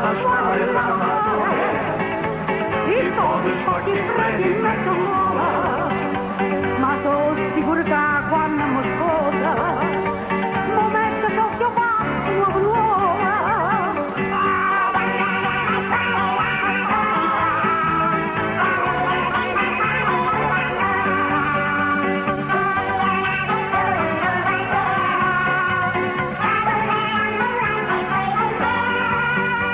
lasciare l'amore, il mondo spacchi freddi in mezzo nuova, ma sono sicuro che quando mi sposa, mi metto sotto pazzo nuova nuova.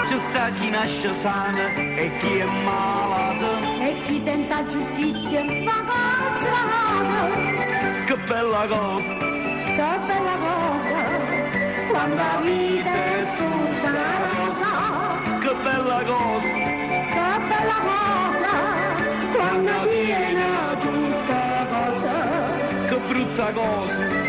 C'è sta chi nasce sano e chi è malato, E chi senza giustizia fa facciata. che bella cosa, Che bella cosa, quando la vita è tutta rosa. che bella cosa, Che bella cosa, quando viene tutta cosa. che brutta cosa.